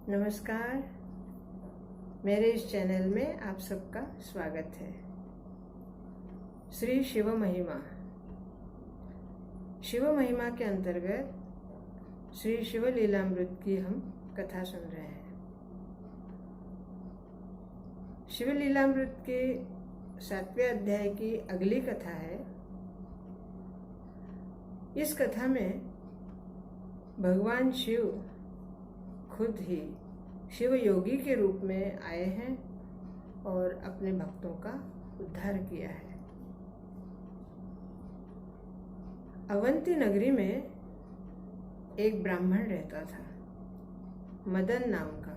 नमस्कार। मेरे इस चैनल में आप सबका स्वागत है। श्री शिव महिमा के अंतर्गत श्री शिव लीलामृत की हम कथा सुन रहे हैं। शिव लीलामृत के 7वें अध्याय की अगली कथा है। इस कथा में भगवान शिव खुद ही शिव योगी के रूप में आए हैं और अपने भक्तों का उद्धार किया है। अवंती नगरी में एक ब्राह्मण रहता था, मदन नाम का।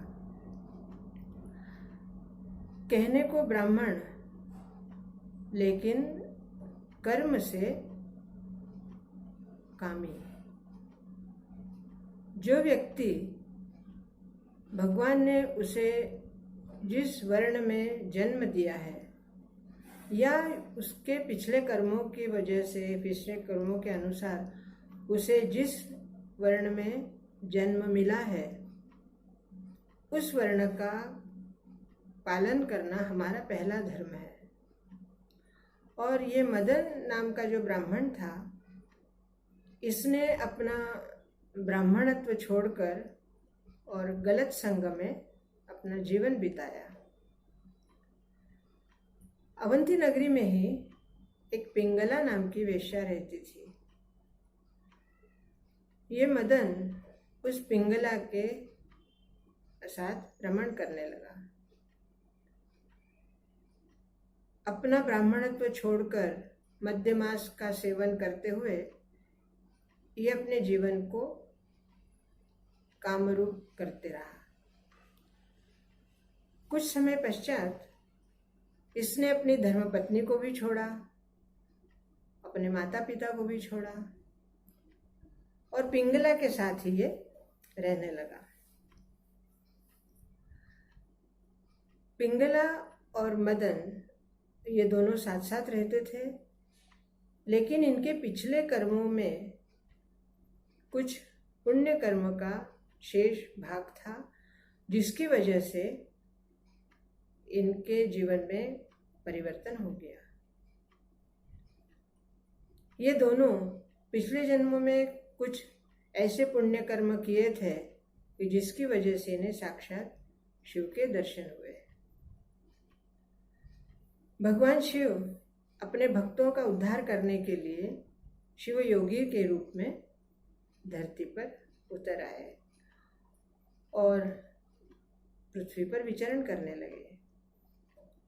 कहने को ब्राह्मण, लेकिन कर्म से कामी। जो व्यक्ति भगवान ने उसे जिस वर्ण में जन्म दिया है या उसके पिछले कर्मों की वजह से, पिछले कर्मों के अनुसार उसे जिस वर्ण में जन्म मिला है, उस वर्ण का पालन करना हमारा पहला धर्म है। और ये मदन नाम का जो ब्राह्मण था, इसने अपना ब्राह्मणत्व छोड़कर और गलत संग में अपना जीवन बिताया। अवंती नगरी में ही एक पिंगला नाम की वेश्या रहती थी। ये मदन उस पिंगला के साथ रमण करने लगा। अपना ब्राह्मणत्व छोड़कर मद्य मांस का सेवन करते हुए ये अपने जीवन को कामरूप करते रहा। कुछ समय पश्चात इसने अपनी धर्मपत्नी को भी छोड़ा, अपने माता पिता को भी छोड़ा और पिंगला के साथ ही ये रहने लगा। पिंगला और मदन ये दोनों साथ साथ रहते थे, लेकिन इनके पिछले कर्मों में कुछ पुण्य कर्म का शेष भाग था, जिसकी वजह से इनके जीवन में परिवर्तन हो गया। ये दोनों पिछले जन्मों में कुछ ऐसे पुण्य कर्म किए थे कि जिसकी वजह से इन्हें साक्षात शिव के दर्शन हुए। भगवान शिव अपने भक्तों का उद्धार करने के लिए शिव योगी के रूप में धरती पर उतर आए और पृथ्वी पर विचरण करने लगे।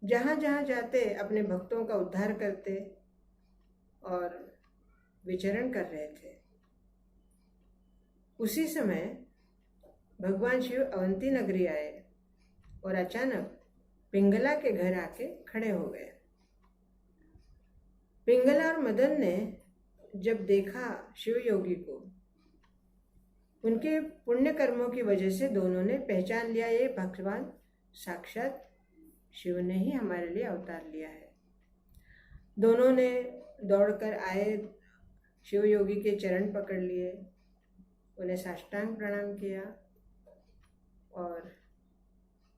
जहाँ जहाँ जाते अपने भक्तों का उद्धार करते और विचरण कर रहे थे। उसी समय भगवान शिव अवंती नगरी आए और अचानक पिंगला के घर आके खड़े हो गए। पिंगला और मदन ने जब देखा शिव योगी को, उनके पुण्य कर्मों की वजह से दोनों ने पहचान लिया, ये भगवान साक्षात शिव ने ही हमारे लिए अवतार लिया है। दोनों ने दौड़कर आए, शिव योगी के चरण पकड़ लिए, उन्हें साष्टांग प्रणाम किया और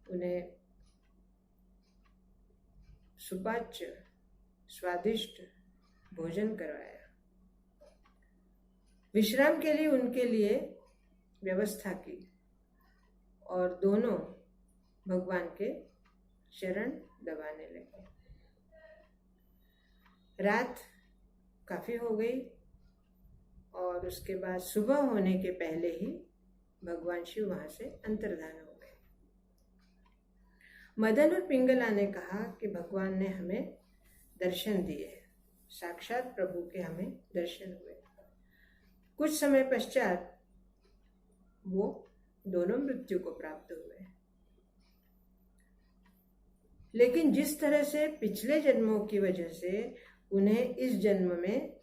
उन्हें सुपाच्य स्वादिष्ट भोजन करवाया। विश्राम के लिए उनके लिए व्यवस्था की और दोनों भगवान के चरण दबाने लगे। रात काफी हो गई और उसके बाद सुबह होने के पहले ही भगवान शिव वहां से अंतर्धान हो गए। मदन और पिंगला ने कहा कि भगवान ने हमें दर्शन दिए, साक्षात प्रभु के हमें दर्शन हुए। कुछ समय पश्चात वो दोनों मृत्यु को प्राप्त हुए। लेकिन जिस तरह से पिछले जन्मों की वजह से उन्हें इस जन्म में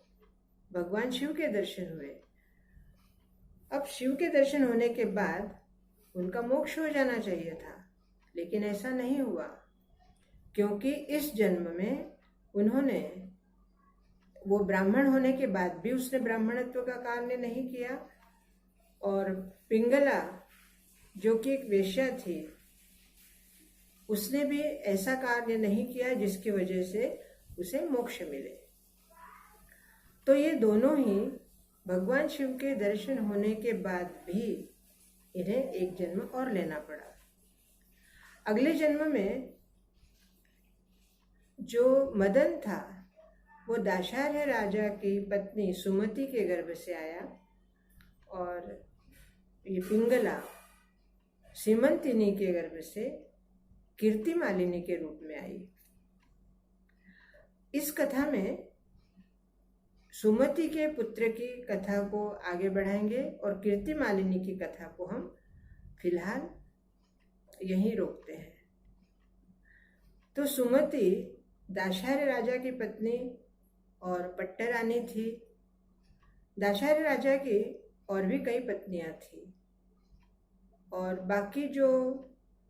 भगवान शिव के दर्शन हुए, अब शिव के दर्शन होने के बाद उनका मोक्ष हो जाना चाहिए था, लेकिन ऐसा नहीं हुआ, क्योंकि इस जन्म में उन्होंने, वो ब्राह्मण होने के बाद भी उसने ब्राह्मणत्व का कार्य नहीं किया और पिंगला जो कि एक वेश्या थी, उसने भी ऐसा कार्य नहीं किया जिसकी वजह से उसे मोक्ष मिले। तो ये दोनों ही भगवान शिव के दर्शन होने के बाद भी इन्हें एक जन्म और लेना पड़ा। अगले जन्म में जो मदन था वो दाशार्य राजा की पत्नी सुमति के गर्भ से आया, और ये पिंगला सीमंतिनी के गर्भ से कीर्तिमालिनी के रूप में आई। इस कथा में सुमति के पुत्र की कथा को आगे बढ़ाएंगे और कीर्तिमालिनी की कथा को हम फिलहाल यहीं रोकते हैं। तो सुमति दाशार्य राजा की पत्नी और पट्टरानी थी। दाशार्य राजा की और भी कई पत्नियां थी, और बाकी जो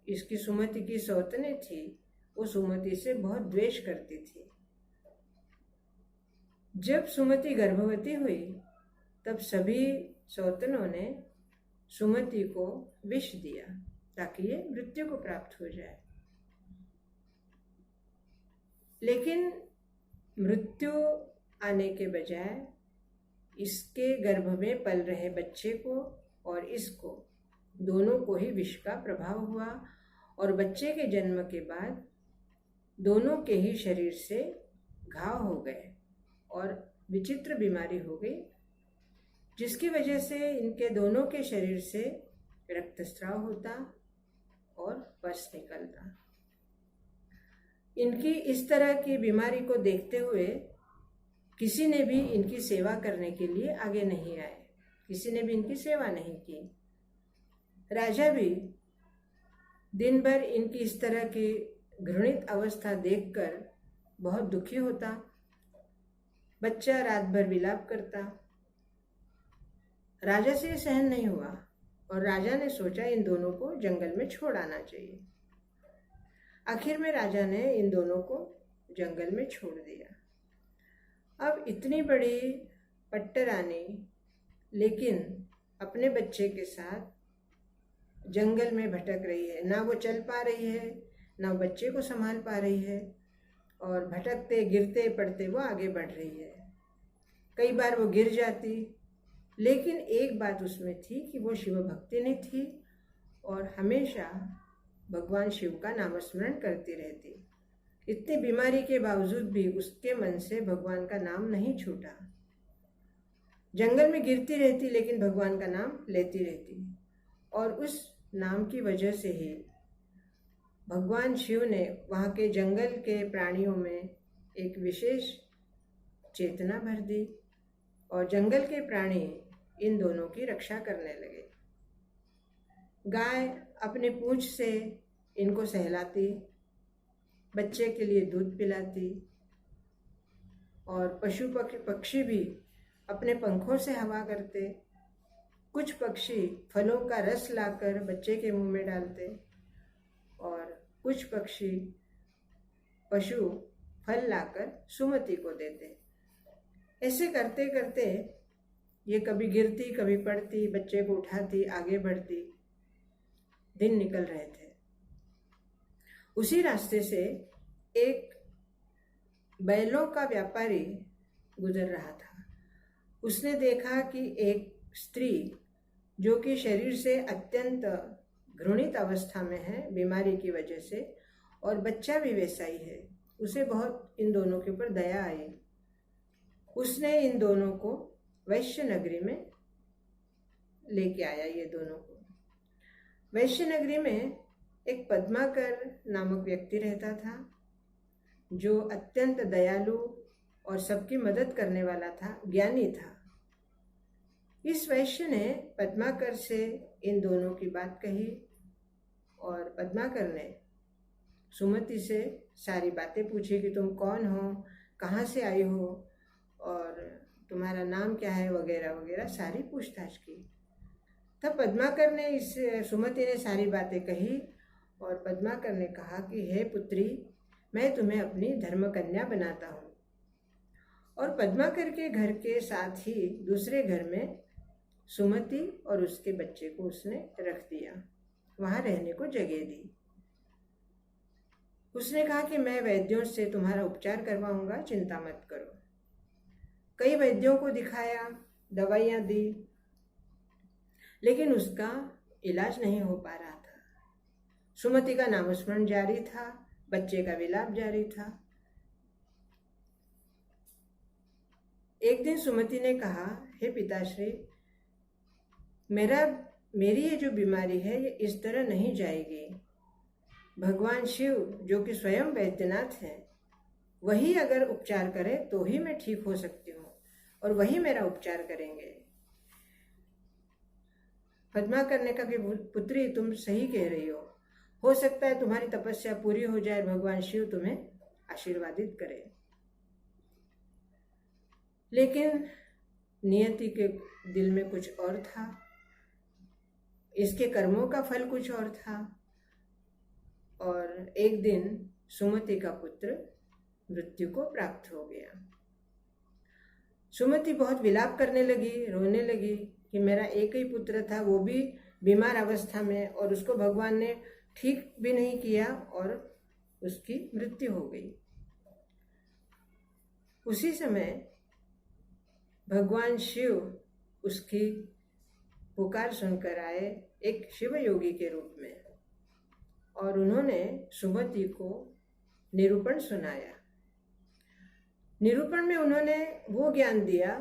इसकी सुमति की सौतनें थी वो सुमति से बहुत द्वेष करती थी। जब सुमति गर्भवती हुई तब सभी सौतनों ने सुमति को विष दिया ताकि ये मृत्यु को प्राप्त हो जाए। लेकिन मृत्यु आने के बजाय इसके गर्भ में पल रहे बच्चे को और इसको दोनों को ही विष का प्रभाव हुआ, और बच्चे के जन्म के बाद दोनों के ही शरीर से घाव हो गए और विचित्र बीमारी हो गई, जिसकी वजह से इनके दोनों के शरीर से रक्तस्राव होता और पस निकलता। इनकी इस तरह की बीमारी को देखते हुए किसी ने भी इनकी सेवा करने के लिए आगे नहीं आए, किसी ने भी इनकी सेवा नहीं की। राजा भी दिन भर इनकी इस तरह की घृणित अवस्था देखकर बहुत दुखी होता। बच्चा रात भर विलाप करता। राजा से ये सहन नहीं हुआ और राजा ने सोचा इन दोनों को जंगल में छोड़ आना चाहिए। आखिर में राजा ने इन दोनों को जंगल में छोड़ दिया। अब इतनी बड़ी पट्टरानी लेकिन अपने बच्चे के साथ जंगल में भटक रही है, ना वो चल पा रही है, ना वो बच्चे को संभाल पा रही है, और भटकते गिरते पड़ते वो आगे बढ़ रही है। कई बार वो गिर जाती, लेकिन एक बात उसमें थी कि वो शिव भक्तिनी थी और हमेशा भगवान शिव का नामस्मरण करती रहती। इतनी बीमारी के बावजूद भी उसके मन से भगवान का नाम नहीं छूटा। जंगल में गिरती रहती लेकिन भगवान का नाम लेती रहती, और उस नाम की वजह से ही भगवान शिव ने वहाँ के जंगल के प्राणियों में एक विशेष चेतना भर दी और जंगल के प्राणी इन दोनों की रक्षा करने लगे। गाय अपने पूंछ से इनको सहलाती, बच्चे के लिए दूध पिलाती, और पशु पक्षी भी अपने पंखों से हवा करते। कुछ पक्षी फलों का रस लाकर बच्चे के मुंह में डालते, और कुछ पशु फल लाकर सुमति को देते। ऐसे करते करते ये कभी गिरती, कभी पड़ती, बच्चे को उठाती, आगे बढ़ती। दिन निकल रहे थे। उसी रास्ते से एक बैलों का व्यापारी गुजर रहा था। उसने देखा कि एक स्त्री जो कि शरीर से अत्यंत घृणित अवस्था में है बीमारी की वजह से, और बच्चा भी वैसा ही है, उसे बहुत इन दोनों के ऊपर दया आई। उसने इन दोनों को वैश्य नगरी में लेके आया। ये दोनों को वैश्य नगरी में एक पद्माकर नामक व्यक्ति रहता था, जो अत्यंत दयालु और सबकी मदद करने वाला था, ज्ञानी था। इस वैश्य ने पद्माकर से इन दोनों की बात कही, और पद्माकर ने सुमति से सारी बातें पूछी कि तुम कौन हो, कहाँ से आई हो, और तुम्हारा नाम क्या है, वगैरह वगैरह सारी पूछताछ की। तब पद्माकर ने सुमति ने सारी बातें कही, और पद्माकर ने कहा कि हे पुत्री, मैं तुम्हें अपनी धर्मकन्या बनाता हूँ। और पद्माकर के घर के साथ ही दूसरे घर में सुमति और उसके बच्चे को उसने रख दिया। वहां रहने को जगह दी। उसने कहा कि मैं वैद्यों से तुम्हारा उपचार करवाऊंगा, चिंता मत करो। कई वैद्यों को दिखाया, दवाइयां दी, लेकिन उसका इलाज नहीं हो पा रहा था। सुमति का नामस्मरण जारी था, बच्चे का विलाप जारी था। एक दिन सुमति ने कहा, हे पिताश्री, मेरी ये जो बीमारी है ये इस तरह नहीं जाएगी। भगवान शिव जो कि स्वयं वैद्यनाथ हैं, वही अगर उपचार करे तो ही मैं ठीक हो सकती हूँ और वही मेरा उपचार करेंगे। पद्माकर ने कहा कि पुत्री, तुम सही कह रही हो सकता है तुम्हारी तपस्या पूरी हो जाए, भगवान शिव तुम्हें आशीर्वादित करे। लेकिन नियति के दिल में कुछ और था, इसके कर्मों का फल कुछ और था। और एक दिन सुमति का पुत्र मृत्यु को प्राप्त हो गया। सुमति बहुत विलाप करने लगी, रोने लगी कि मेरा एक ही पुत्र था, वो भी बीमार अवस्था में, और उसको भगवान ने ठीक भी नहीं किया और उसकी मृत्यु हो गई। उसी समय भगवान शिव उसकी पुकार सुनकर आए, एक शिव योगी के रूप में, और उन्होंने सुमति को निरूपण सुनाया। निरूपण में उन्होंने वो ज्ञान दिया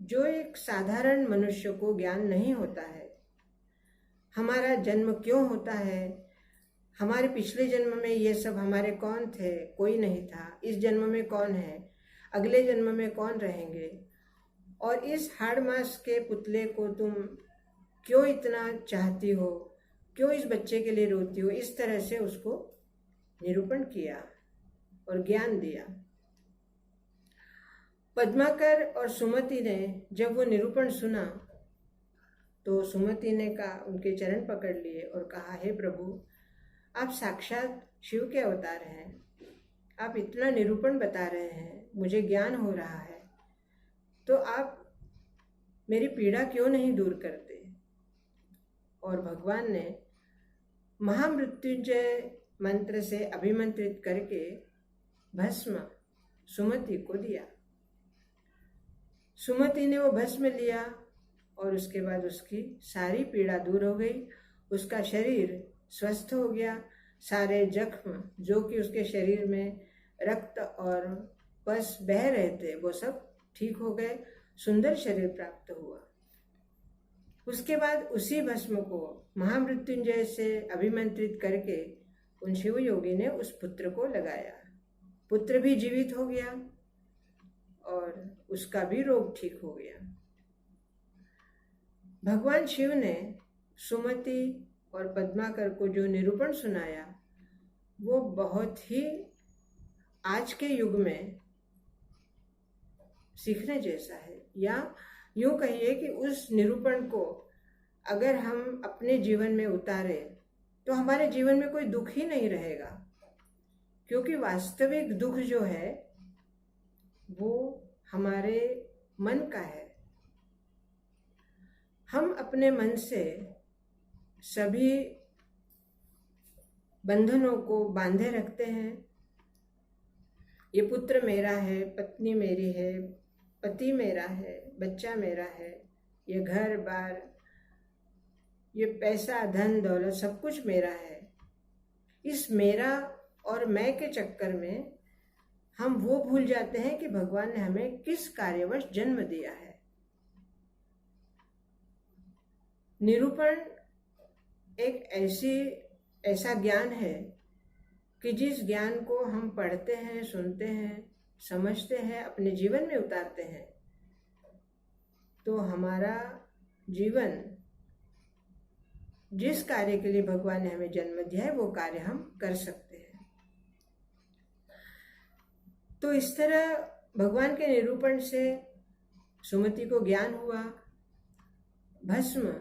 जो एक साधारण मनुष्य को ज्ञान नहीं होता है। हमारा जन्म क्यों होता है, हमारे पिछले जन्म में ये सब हमारे कौन थे, कोई नहीं था, इस जन्म में कौन है, अगले जन्म में कौन रहेंगे, और इस हाड़ मास के पुतले को तुम क्यों इतना चाहती हो, क्यों इस बच्चे के लिए रोती हो। इस तरह से उसको निरूपण किया और ज्ञान दिया। पद्माकर और सुमति ने जब वो निरूपण सुना तो सुमति ने कहा, उनके चरण पकड़ लिए और कहा, हे प्रभु, आप साक्षात शिव के अवतार हैं, आप इतना निरूपण बता रहे हैं, मुझे ज्ञान हो रहा है, तो आप मेरी पीड़ा क्यों नहीं दूर करते। और भगवान ने महामृत्युंजय मंत्र से अभिमंत्रित करके भस्म सुमति को दिया। सुमति ने वो भस्म लिया और उसके बाद उसकी सारी पीड़ा दूर हो गई, उसका शरीर स्वस्थ हो गया, सारे जख्म जो कि उसके शरीर में रक्त और पस बह रहे थे वो सब ठीक हो गए, सुंदर शरीर प्राप्त हुआ। उसके बाद उसी भस्म को महामृत्युंजय से अभिमंत्रित करके उन शिव योगी ने उस पुत्र को लगाया। पुत्र भी जीवित हो गया और उसका भी रोग ठीक हो गया। भगवान शिव ने सुमति और पद्माकर को जो निरूपण सुनाया वो बहुत ही आज के युग में सीखने जैसा है, या यूं कहिए कि उस निरूपण को अगर हम अपने जीवन में उतारें तो हमारे जीवन में कोई दुख ही नहीं रहेगा, क्योंकि वास्तविक दुख जो है वो हमारे मन का है। हम अपने मन से सभी बंधनों को बांधे रखते हैं। ये पुत्र मेरा है, पत्नी मेरी है, पति मेरा है, बच्चा मेरा है, ये घर बार, ये पैसा धन दौलत सब कुछ मेरा है। इस मेरा और मैं के चक्कर में हम वो भूल जाते हैं कि भगवान ने हमें किस कार्यवश जन्म दिया है। निरूपण एक ऐसा ज्ञान है कि जिस ज्ञान को हम पढ़ते हैं, सुनते हैं, समझते हैं, अपने जीवन में उतारते हैं तो हमारा जीवन जिस कार्य के लिए भगवान ने हमें जन्म दिया है वो कार्य हम कर सकते हैं। तो इस तरह भगवान के निरूपण से सुमति को ज्ञान हुआ। भस्म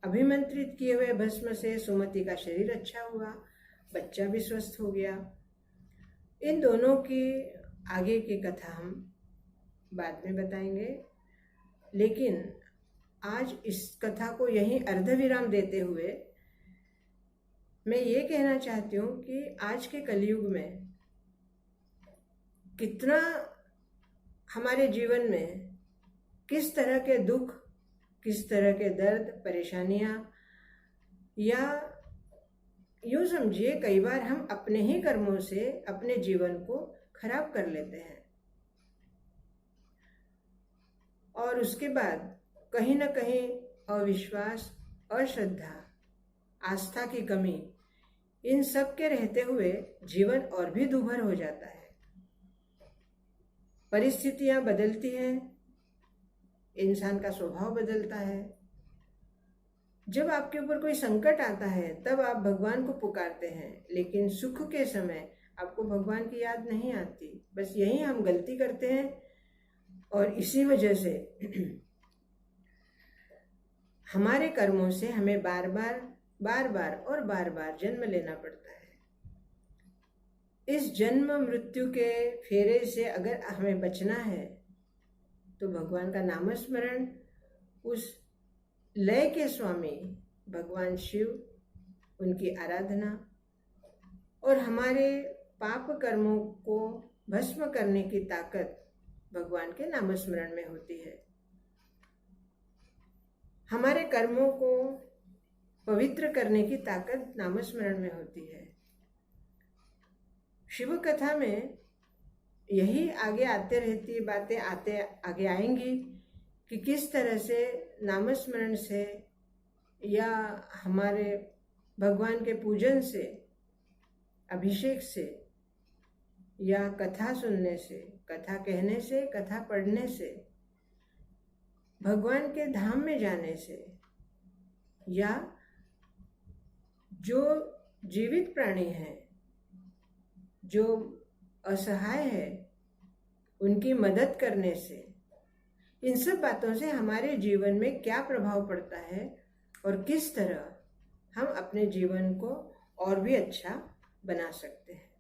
अभिमंत्रित किए हुए भस्म से सुमति का शरीर अच्छा हुआ, बच्चा भी स्वस्थ हो गया। इन दोनों की आगे की कथा हम बाद में बताएंगे, लेकिन आज इस कथा को यहीं अर्धविराम देते हुए मैं ये कहना चाहती हूँ कि आज के कलयुग में कितना हमारे जीवन में किस तरह के दुख, किस तरह के दर्द, परेशानियाँ, या यूँ समझिए कई बार हम अपने ही कर्मों से अपने जीवन को खराब कर लेते हैं। और उसके बाद कहीं ना कहीं अविश्वास, अश्रद्धा, आस्था की कमी, इन सब के रहते हुए जीवन और भी दूभर हो जाता है। परिस्थितियां बदलती हैं, इंसान का स्वभाव बदलता है। जब आपके ऊपर कोई संकट आता है तब आप भगवान को पुकारते हैं, लेकिन सुख के समय आपको भगवान की याद नहीं आती। बस यही हम गलती करते हैं और इसी वजह से हमारे कर्मों से हमें बार बार जन्म लेना पड़ता है। इस जन्म मृत्यु के फेरे से अगर हमें बचना है तो भगवान का नामस्मरण, उस लय के स्वामी भगवान शिव, उनकी आराधना और हमारे पाप कर्मों को भस्म करने की ताकत भगवान के नामस्मरण में होती है। हमारे कर्मों को पवित्र करने की ताकत नामस्मरण में होती है। शिव कथा में यही आगे आते रहती बातें आगे आएंगी कि किस तरह से नामस्मरण से या हमारे भगवान के पूजन से, अभिषेक से, या कथा सुनने से, कथा कहने से, कथा पढ़ने से, भगवान के धाम में जाने से, या जो जीवित प्राणी हैं, जो असहाय है, उनकी मदद करने से, इन सब बातों से हमारे जीवन में क्या प्रभाव पड़ता है और किस तरह हम अपने जीवन को और भी अच्छा बना सकते हैं।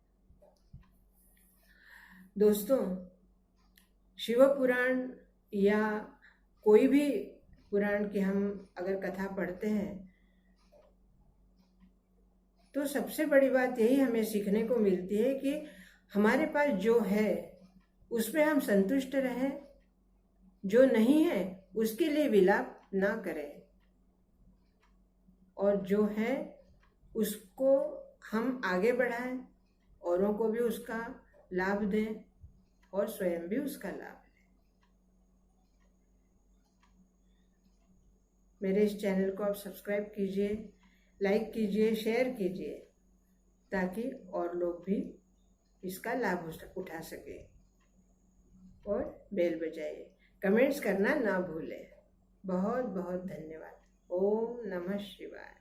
दोस्तों, शिव पुराण या कोई भी पुराण की हम अगर कथा पढ़ते हैं तो सबसे बड़ी बात यही हमें सीखने को मिलती है कि हमारे पास जो है उसमें हम संतुष्ट रहें, जो नहीं है उसके लिए विलाप ना करें, और जो है उसको हम आगे बढ़ाएं, औरों को भी उसका लाभ दें और स्वयं भी उसका लाभ लें। मेरे इस चैनल को आप सब्सक्राइब कीजिए, लाइक कीजिए, शेयर कीजिए, ताकि और लोग भी इसका लाभ उठा सके, और बेल बजाइए, कमेंट्स करना ना भूलें। बहुत बहुत धन्यवाद। ओम नमः शिवाय।